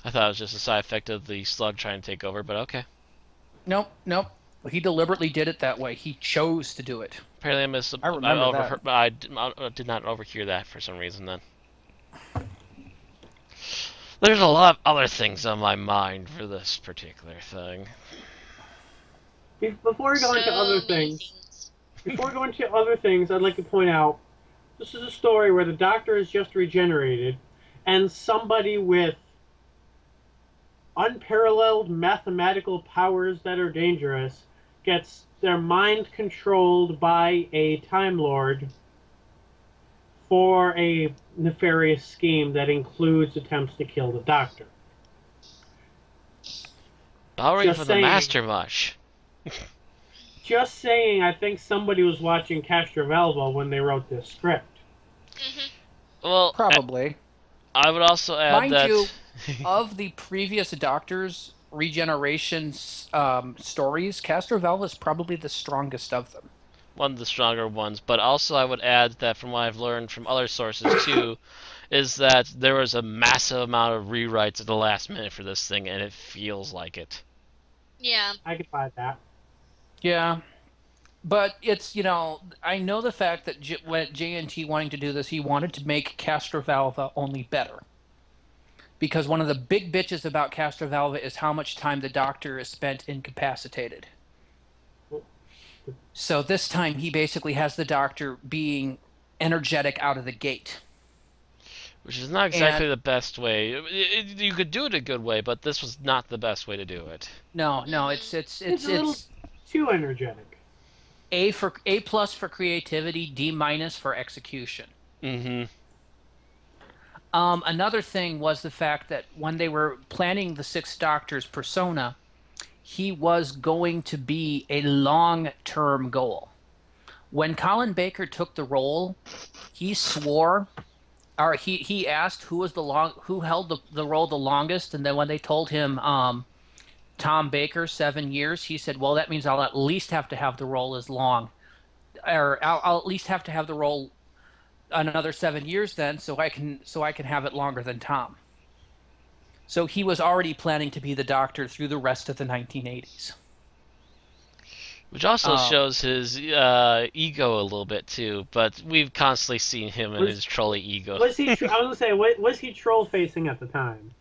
I thought it was just a side effect of the slug trying to take over, but okay. Nope, nope. He deliberately did it that way. He chose to do it. Apparently, I missed. I I remember that. overheard. I did not overhear that for some reason. Then there's a lot of other things on my mind for this particular thing. Before we go into other So many things, things. I'd like to point out this is a story where the Doctor is just regenerated, and somebody with unparalleled mathematical powers that are dangerous gets their mind controlled by a Time Lord for a nefarious scheme that includes attempts to kill the Doctor. Bowering Just for the saying. Master Mush. Just saying, I think somebody was watching Castrovalva when they wrote this script. Hmm. Well, Probably. I would also add Mind that you, of the previous Doctor's regeneration stories, Castrovalva is probably the strongest of them. one of the stronger ones, but also I would add that from what I've learned from other sources too, is that there was a massive amount of rewrites at the last minute for this thing, and it feels like it. Yeah. I could buy that. Yeah, but it's, I know the fact that when JNT wanting to do this, he wanted to make Castrovalva only better. Because one of the big bitches about Castrovalva is how much time the Doctor is spent incapacitated. So this time he basically has the Doctor being energetic out of the gate. Which is not And exactly the best way. You could do it a good way, but this was not the best way to do it. no, no, Hmm. It's a little too energetic. A plus for creativity, D minus for execution. Mm-hmm. Another thing was the fact that when they were planning the Sixth Doctor's persona, he was going to be a long-term goal. When Colin Baker took the role, he swore, or he asked who held the role the longest, and then when they told him Tom Baker 7 years, he said, "Well, that means I'll at least have to have the role as long, or I'll at least have to have the role another 7 years then, so I can have it longer than Tom." So he was already planning to be the Doctor through the rest of the 1980s. Which also Um, shows his ego a little bit too, but we've constantly seen him in Was his trolley ego. was he? I was gonna say, was he troll facing at the time?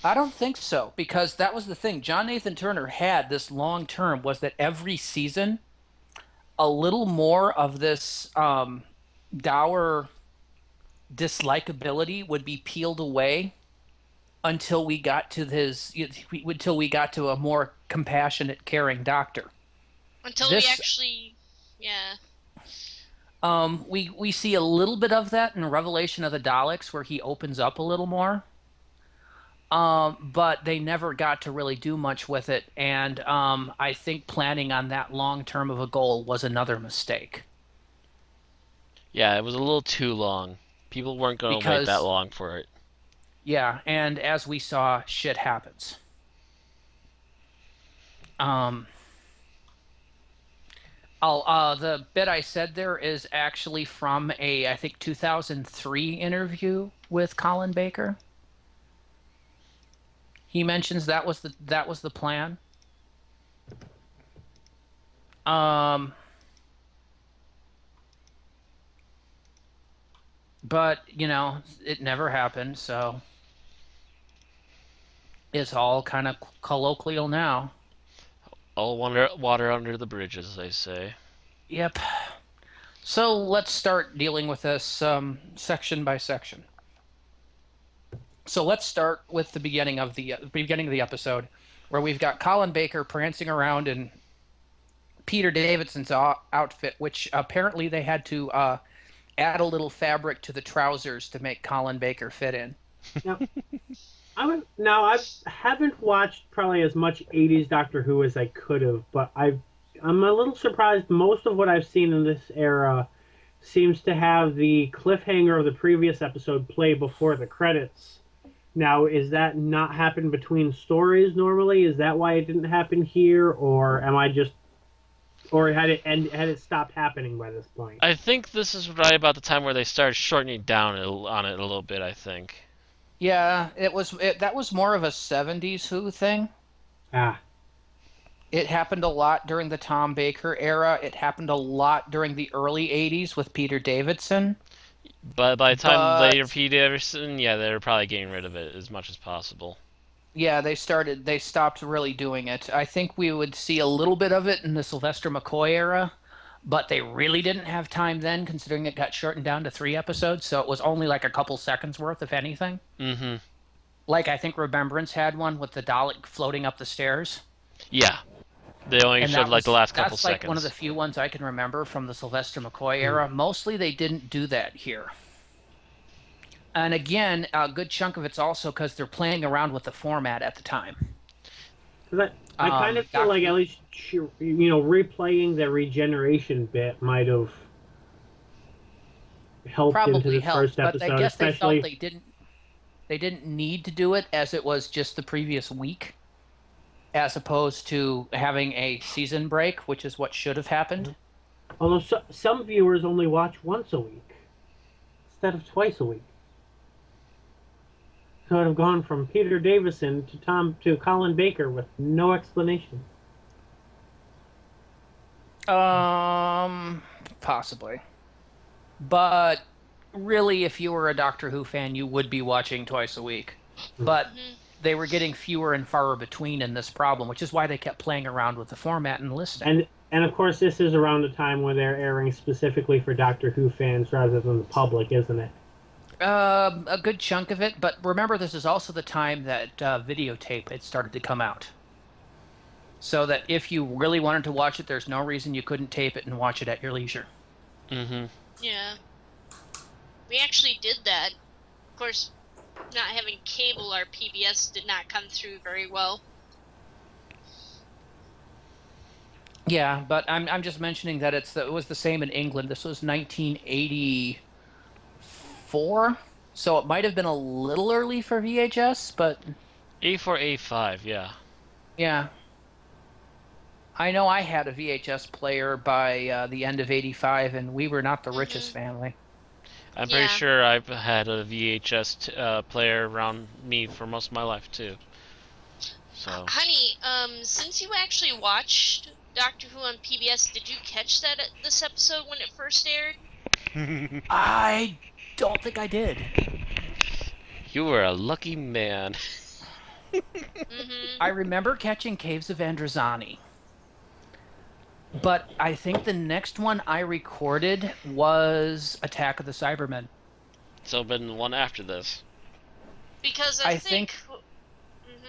I don't think so, because that was the thing. John Nathan Turner had this long term was that every season, a little more of this dour dislikability would be peeled away until we got to a more compassionate, caring Doctor. Until we This actually, yeah. we see a little bit of that in Revelation of the Daleks, where he opens up a little more. But they never got to really do much with it, and I think planning on that long term of a goal was another mistake. Yeah, it was a little too long. People weren't going to wait that Because, long for it. yeah, and as we saw, shit happens. Um, the bit I said there is actually from a, I think, 2003 interview with Colin Baker. He mentions that was the plan. Um, but it never happened, so it's all kind of colloquial now. All water under the bridge, as they say. Yep. So let's start dealing with this section by section. So let's start with the beginning of the episode, where we've got Colin Baker prancing around in Peter Davidson's outfit, which apparently they had to add a little fabric to the trousers to make Colin Baker fit in. Now, I haven't watched probably as much '80s Doctor Who as I could have, but I'm a little surprised. Most of what I've seen in this era seems to have the cliffhanger of the previous episode play before the credits. Now, is that not happen between stories normally? Is that why it didn't happen here, or am I just or had it stopped happening by this point? I think this is right about the time where they started shortening down on it a little bit, I think. Yeah, that was more of a 70s Who thing. Ah, It happened a lot during the Tom Baker era. It happened a lot during the early 80s with Peter Davidson. But by the time later But Pete Anderson, yeah, they were probably getting rid of it as much as possible. yeah, they stopped really doing it. I think we would see a little bit of it in the Sylvester McCoy era, but they really didn't have time then, considering it got shortened down to 3 episodes, so it was only like a couple seconds worth, if anything. Mm-hmm. Like I think Remembrance had one with the Dalek floating up the stairs. Yeah. They only And showed like the last couple that's like one of the seconds. few ones I can remember from the Sylvester McCoy hmm. era. Mostly they didn't do that here. And again, a good chunk of it's also because they're playing around with the format at the time. 'Cause I kind of feel Doctor like Who at least replaying the regeneration bit might have helped into probably this helped, first but I episode, guess they felt especially. they didn't need to do it as it was just the previous week, as opposed to having a season break, which is what should have happened. Although some viewers only watch once a week instead of twice a week. So it have gone from Peter Davison to Colin Baker with no explanation. Possibly. But really, if you were a Doctor Who fan, you would be watching twice a week. But Hmm. they were getting fewer and farther between in this problem, which is why they kept playing around with the format and listing. And of course, this is around the time when they're airing specifically for Doctor Who fans rather than the public, isn't it? A good chunk of it, but remember, this is also the time that videotape had started to come out. So that if you really wanted to watch it, there's no reason you couldn't tape it and watch it at your leisure. Mm-hmm. Yeah. We actually did that. Of course, not having cable, our PBS did not come through very well. Yeah, but I'm just mentioning that it was the same in England. This was 1984, so it might have been a little early for VHS, but A4, A5, yeah. yeah. I know I had a VHS player by the end of '85, and we were not the richest Hmm. family. I'm pretty Yeah. sure I've had a VHS player around me for most of my life too. So Honey, since you actually watched Doctor Who on PBS, did you catch this episode when it first aired? I don't think I did. you were a lucky man. Mm-hmm. I remember catching Caves of Androzani, but I think the next one I recorded was Attack of the Cybermen. So been the one after this. Because I think Hmm.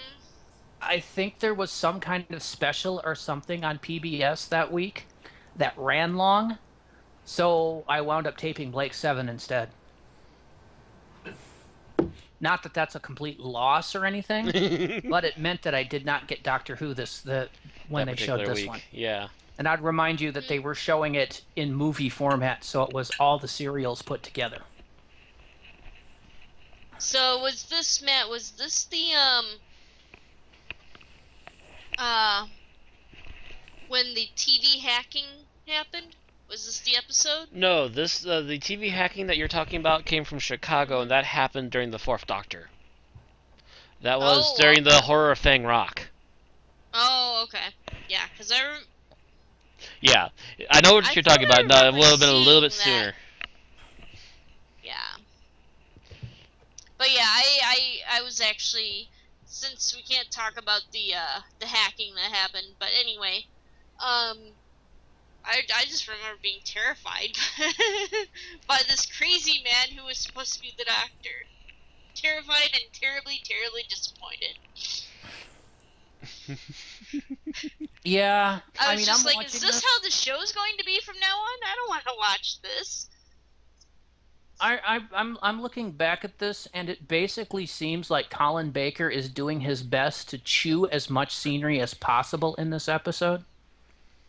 I think there was some kind of special or something on PBS that week that ran long, so I wound up taping Blake 7 instead. Not that that's a complete loss or anything, that but it meant that I did not get Doctor Who when they showed particular this week, one. yeah. And I'd remind you that they were showing it in movie format, so it was all the serials put together. So was this, Matt? Was this the uh when the TV hacking happened? Was this the episode? No, this the TV hacking that you're talking about came from Chicago, and that happened during the Fourth Doctor. That was Oh, during the okay. horror of Fang Rock. Oh, okay. Yeah, because Yeah, I know what I you're thought talking I about. No, it remember would have been a little bit seeing that. sooner. Yeah. But yeah, I was actually, since we can't talk about the hacking that happened, but anyway, I just remember being terrified by this crazy man who was supposed to be the doctor. Terrified and terribly, terribly disappointed. Yeah, I I was mean, just I'm like, watching is this this. how the show's going to be from now on? I don't want to watch this. I'm looking back at this, and it basically seems like Colin Baker is doing his best to chew as much scenery as possible in this episode.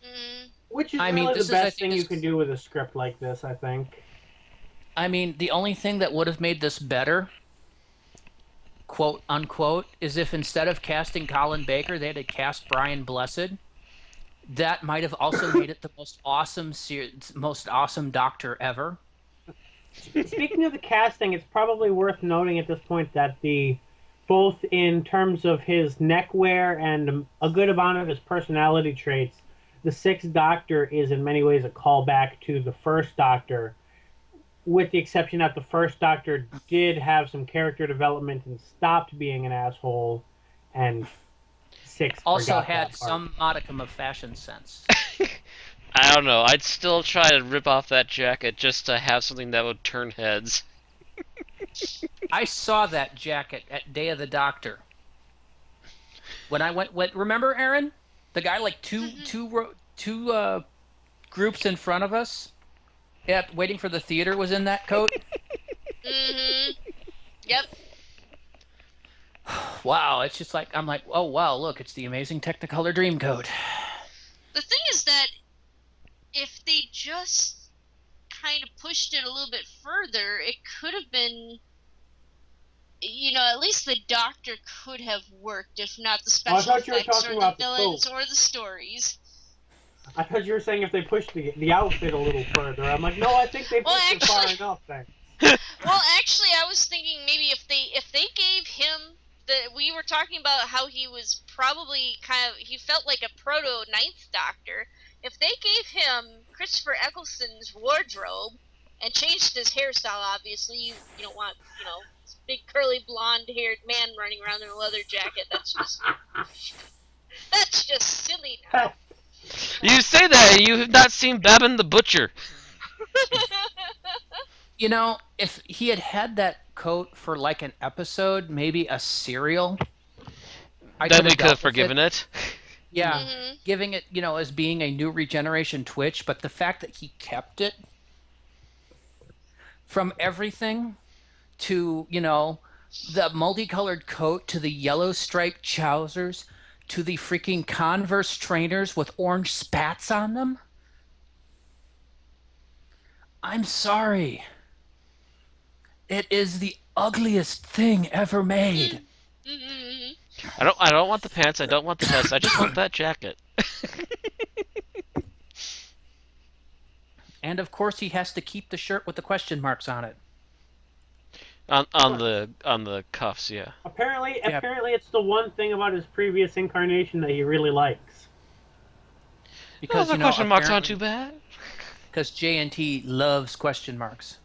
Mm, Which is I mean, really the this is I best think thing you this. can do with a script like this, I think. I mean, the only thing that would have made this better, quote unquote, is if instead of casting Colin Baker, they had cast Brian Blessed. that might have also made it the most awesome Doctor ever. Speaking of the casting, it's probably worth noting at this point that the both in terms of his neckwear and a good amount of his personality traits, the Sixth Doctor is in many ways a callback to the First Doctor, with the exception that the First Doctor did have some character development and stopped being an asshole, and Sixth Also forgot had that part. some modicum of fashion sense. I don't know. I'd still try to rip off that jacket just to have something that would turn heads. I saw that jacket at Day of the Doctor when I went. Remember, Aaron, the guy like two groups in front of us, waiting for the theater was in that coat. Mm-hmm. Yep. Wow, it's just like I'm like, oh wow, look, it's the amazing Technicolor Dreamcoat. The thing is that if they just kind of pushed it a little bit further, it could have been, at least the Doctor could have worked, if not the Oh, I special thought you were effects or talking the about the villains coat. or the stories. I thought you were saying if they pushed the outfit a little further. I'm like, no, I think they Well, pushed it far actually, enough. Thanks. well, actually, I was thinking maybe if they gave him we were talking about how he was probably he felt like a proto Ninth Doctor. If they gave him Christopher Eccleston's wardrobe and changed his hairstyle, obviously you don't want this big curly blonde haired man running around in a leather jacket. That's just silly now. You say that, you have not seen Babin the Butcher. If he had had that coat for like an episode, maybe a serial, I Then could we have could have dealt with it. forgiven it. Yeah, Mhm. giving it, as being a new regeneration Twitch, but the fact that he kept it from everything to, the multicolored coat to the yellow striped trousers to the freaking Converse trainers with orange spats on them. I'm sorry. It is the ugliest thing ever made. Mhm. I don't want the pants, I don't want the vest, I just want that jacket. And of course, he has to keep the shirt with the question marks on it. On the cuffs, yeah. Apparently, Yeah, apparently, it's the one thing about his previous incarnation that he really likes. Oh, because the question marks aren't too apparently, bad. because JNT loves question marks.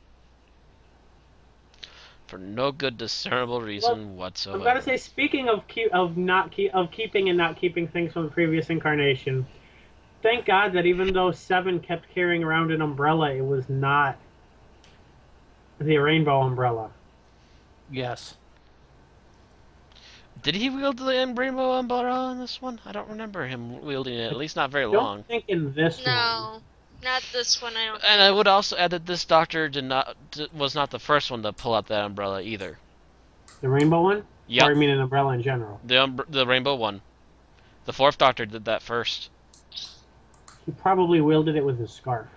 For no good discernible Well, reason I've got to whatsoever. say, speaking of of keeping and not keeping things from the previous incarnation, thank God that even though Seven kept carrying around an umbrella, it was not the rainbow umbrella. Yes. Did he wield the rainbow umbrella in this one? I don't remember him wielding it, at I least not very don't long. think in this one. No, not this one. I don't And I think. would also add that this doctor was not the first one to pull out that umbrella either. The rainbow one, or Yep, I mean an umbrella in general. the rainbow one. The fourth doctor did that first. He probably wielded it with his scarf.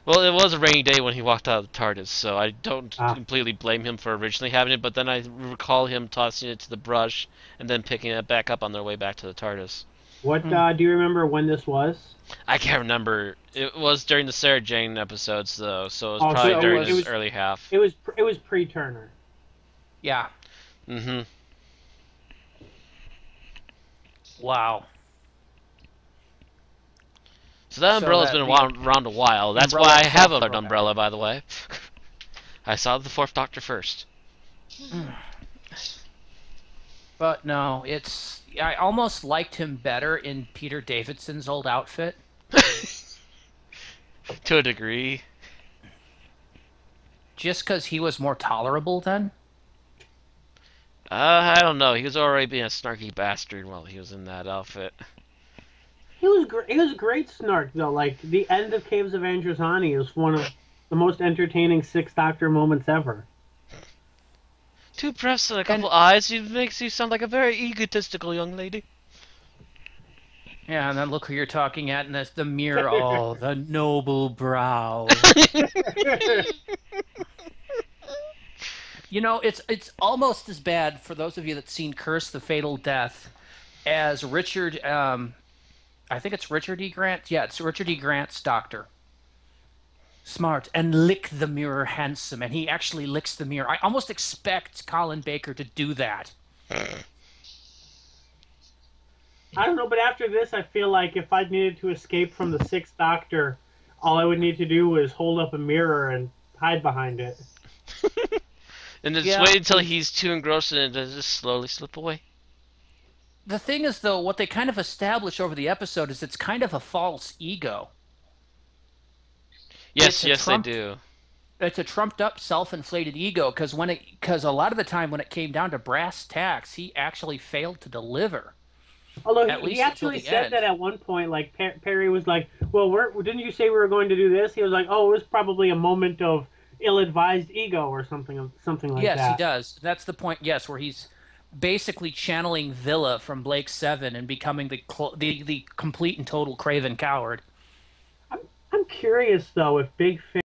Well, it was a rainy day when he walked out of the TARDIS, so I don't Ah, completely blame him for originally having it, but then I recall him tossing it to the brush and then picking it back up on their way back to the TARDIS. what Hmm. do you remember when this was? I can't remember. It was during the Sarah Jane episodes, though, so it was Oh, so probably So it during it his was, was early half. it was pre Turner. yeah. Mm-hmm. Wow. So that So umbrella's been that the around a while. That's umbrella why I have itself an broke. umbrella, by the way. I saw the fourth doctor first. But no, I almost liked him better in Peter Davidson's old outfit. To a degree. Just because he was more tolerable then. I don't know. He was already being a snarky bastard while he was in that outfit. He was a great snark though. Like the end of Caves of Androzani is one of the most entertaining Sixth Doctor moments ever. Two breasts and a And couple eyes, it makes you sound like a very egotistical young lady. yeah, and then look who you're talking at, and that's the mirror. Oh, the noble brow. It's almost as bad for those of you that seen Curse the Fatal Death as Richard. I think it's Richard E. Grant. Yeah, it's Richard E. Grant's doctor. Smart and lick the mirror handsome, and he actually licks the mirror. I almost expect Colin Baker to do that. I don't know, but after this, I feel like if I needed to escape from the Sixth Doctor, all I would need to do was hold up a mirror and hide behind it. And just Yeah. wait until he's too engrossed in it to just slowly slip away. The thing is, though, what they kind of establish over the episode is it's kind of a false ego. Yes, It's a yes, they trumped, do. it's a trumped up, self-inflated ego. Because a lot of the time when it came down to brass tacks, he actually failed to deliver, Although at he least until actually the said end. that at one point, like Perry was like, "Well, didn't you say we were going to do this?" He was like, "Oh, it was probably a moment of ill-advised ego or something like Yes, he that." does. That's the point. Yes, where he's basically channeling Villa from Blake Seven and becoming the complete and total craven coward. I'm curious though if Big